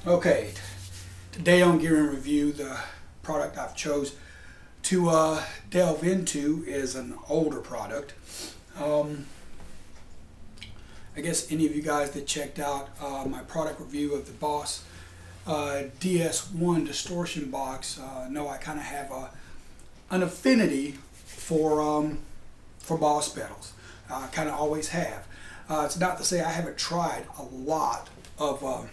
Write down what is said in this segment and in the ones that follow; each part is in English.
Okay, today on Gear and Review, the product I've chose to delve into is an older product. I guess any of you guys that checked out my product review of the Boss DS-1 distortion box know I kind of have an affinity for Boss pedals. I kind of always have. It's not to say I haven't tried a lot of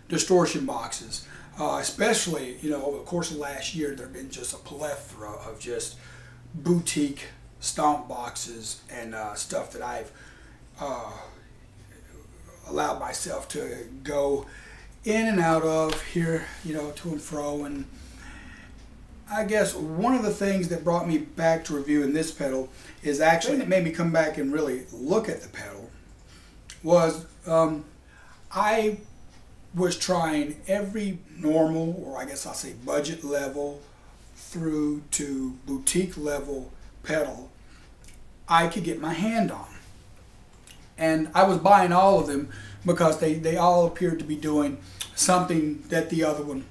distortion boxes, especially over the course of last year. There have been just a plethora of just boutique stomp boxes and stuff that I've allowed myself to go in and out of here, to and fro. And I guess one of the things that brought me back to reviewing this pedal is actually that made me come back and really look at the pedal was I was trying every normal, or I guess I'll say budget level through to boutique level pedal I could get my hand on. And I was buying all of them because they all appeared to be doing something that the other one,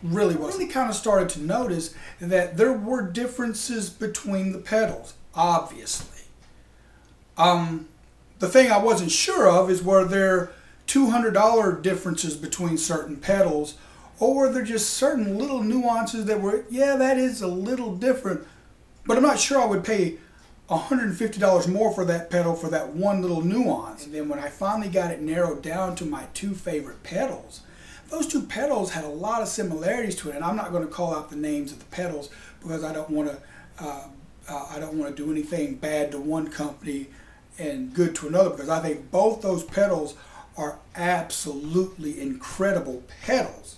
really was. I really kind of started to notice that there were differences between the pedals, obviously. The thing I wasn't sure of is were there $200 differences between certain pedals, or were there just certain little nuances that were, yeah, that is a little different, but I'm not sure I would pay $150 more for that pedal for that one little nuance. And then when I finally got it narrowed down to my two favorite pedals, those two pedals had a lot of similarities to it. And I'm not going to call out the names of the pedals because I don't want to do anything bad to one company and good to another, because I think both those pedals are absolutely incredible pedals.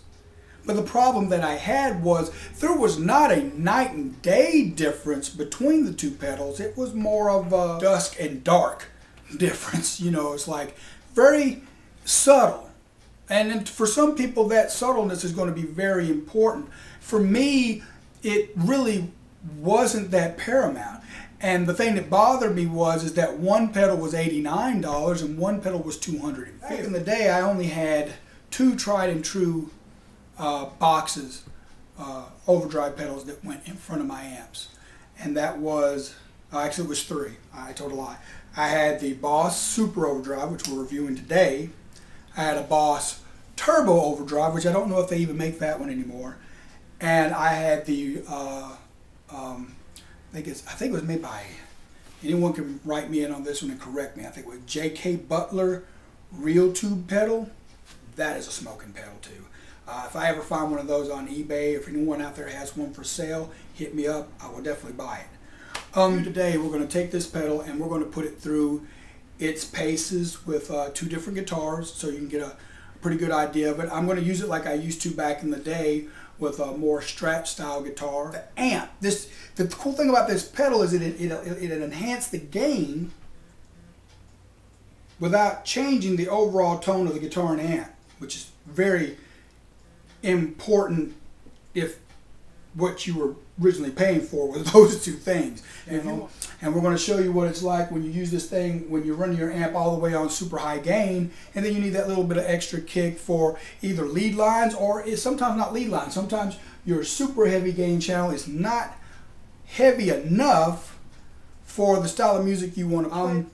But the problem that I had was there was not a night and day difference between the two pedals. It was more of a dusk and dark difference. It's like very subtle. And for some people that subtleness is going to be very important. For me, it really wasn't that paramount. And the thing that bothered me is that one pedal was $89 and one pedal was $250. Back in the day, I only had two tried and true boxes, overdrive pedals that went in front of my amps. And that was, actually it was three. I told a lie. I had the Boss Super Overdrive, which we're reviewing today. I had a Boss Turbo Overdrive, which I don't know if they even make that one anymore. And I had the I think it was made by, anyone can write me in on this one and correct me, I think it was J.K. Butler Real Tube pedal. That is a smoking pedal too. If I ever find one of those on eBay, if anyone out there has one for sale, hit me up. I will definitely buy it. Today we're going to take this pedal and we're going to put it through its paces with two different guitars so you can get a pretty good idea of it. I'm going to use it like I used to back in the day with a more Strat style guitar. The amp, the cool thing about this pedal is it enhanced the gain without changing the overall tone of the guitar and amp, which is very important if what you were originally paying for was those two things. And we're going to show you what it's like when you use this thing, when you're running your amp all the way on super high gain, and then you need that little bit of extra kick for either lead lines, or it's sometimes not lead lines. Sometimes your super heavy gain channel is not heavy enough for the style of music you want to play.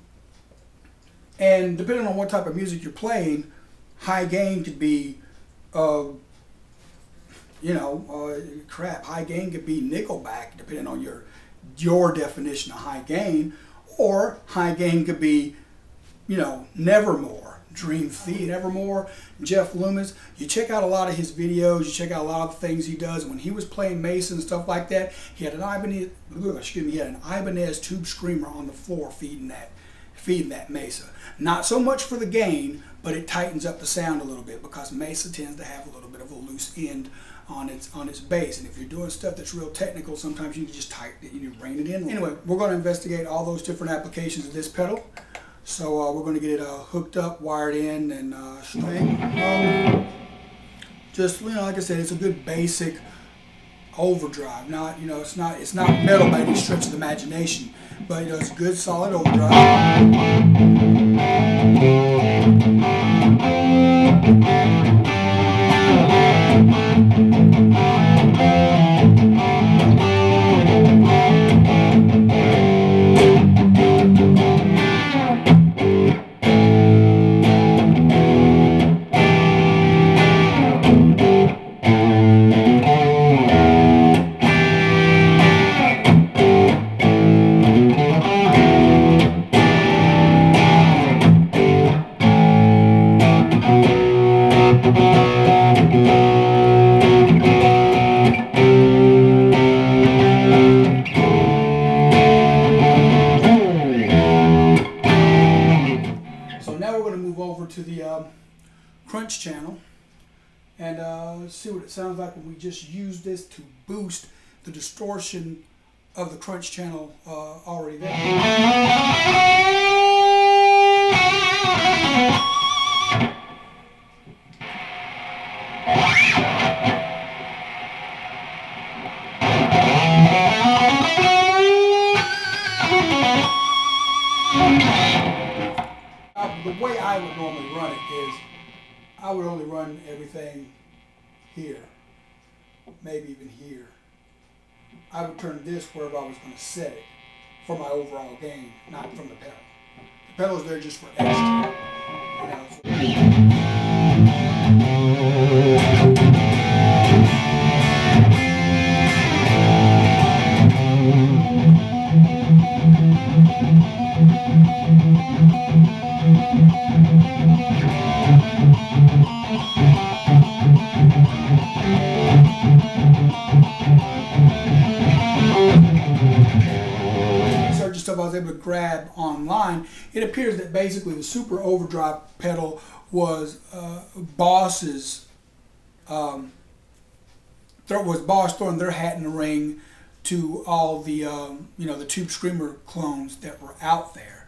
And depending on what type of music you're playing, high gain could be high gain could be Nickelback, depending on your definition of high gain, or high gain could be, Nevermore, Dream Theater, Nevermore, Jeff Loomis. You check out a lot of his videos, you check out a lot of the things he does. When he was playing Mesa and stuff like that, he had an Ibanez tube screamer on the floor feeding that Mesa. Not so much for the gain, but it tightens up the sound a little bit because Mesa tends to have a little bit of a loose end on its bass, and if you're doing stuff that's real technical, sometimes you can just tighten it, you can rein it in. Anyway, we're going to investigate all those different applications of this pedal. So we're going to get it hooked up, wired in, and just like I said, it's a good basic overdrive. Not it's not metal by any stretch of the imagination, but it's a good solid overdrive. So now we're going to move over to the crunch channel and see what it sounds like when we just use this to boost the distortion of the crunch channel already there. The way I would normally run it is I would only run everything here, maybe even here. I would turn this wherever I was going to set it for my overall gain, not from the pedal. The pedal is there just for extra. Stuff I was able to grab online, it appears that basically the Super Overdrive pedal was Boss's Boss throwing their hat in the ring to all the the Tube Screamer clones that were out there,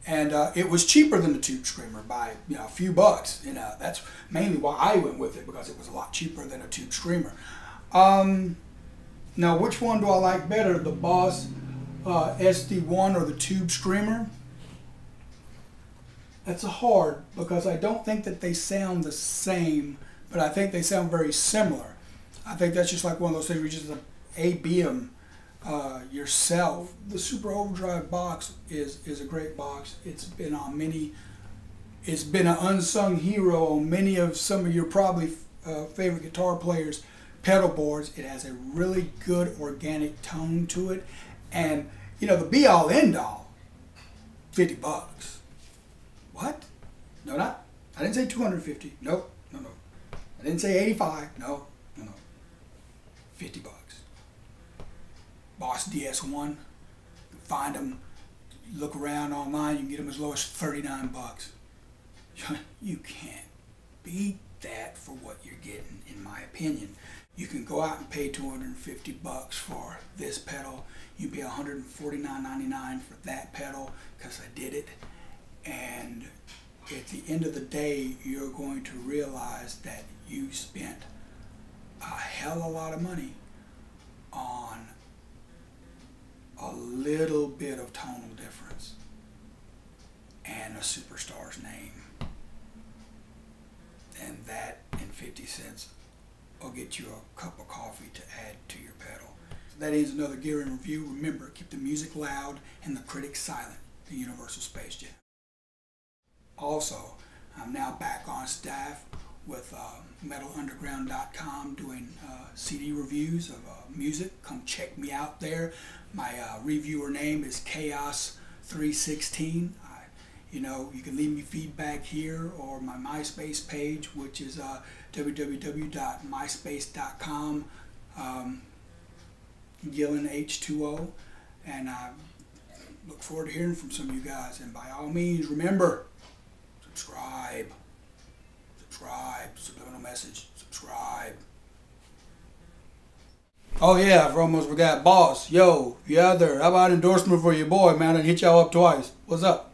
and it was cheaper than the Tube Screamer by a few bucks. That's mainly why I went with it, because it was a lot cheaper than a Tube Screamer. Now, which one do I like better, the Boss SD-1 or the Tube Screamer? That's hard, because I don't think that they sound the same, but I think they sound very similar. I think that's just like one of those things where you just A/B them yourself. The Super Overdrive box is a great box. It's been on it's been an unsung hero on many of some of your probably favorite guitar players' pedal boards. It has a really good organic tone to it. And, the be-all, end-all, 50 bucks. What? No, I didn't say 250. No. I didn't say 85. No. 50 bucks. Boss DS-1. Find them, look around online, you can get them as low as 39 bucks. You can't beat that for what you're getting, in my opinion. You can go out and pay 250 bucks for this pedal. You pay $149.99 for that pedal, because I did it. And at the end of the day, you're going to realize that you spent a hell of a lot of money on a little bit of tonal difference and a superstar's name. And that and 50 cents will get you a cup of coffee to add to your pedal. So that ends another Gear in Review. Remember, keep the music loud and the critics silent. The Universal Space Jam. Also, I'm now back on staff with metalunderground.com doing CD reviews of music. Come check me out there. My reviewer name is Chaos316. You can leave me feedback here, or my MySpace page, which is www.myspace.com Gillen H2O, and I look forward to hearing from some of you guys. And by all means, remember, subscribe, subliminal message, subscribe. Oh yeah, I almost forgot, Boss, yo, if you out there, how about an endorsement for your boy, man? I hit y'all up twice. What's up?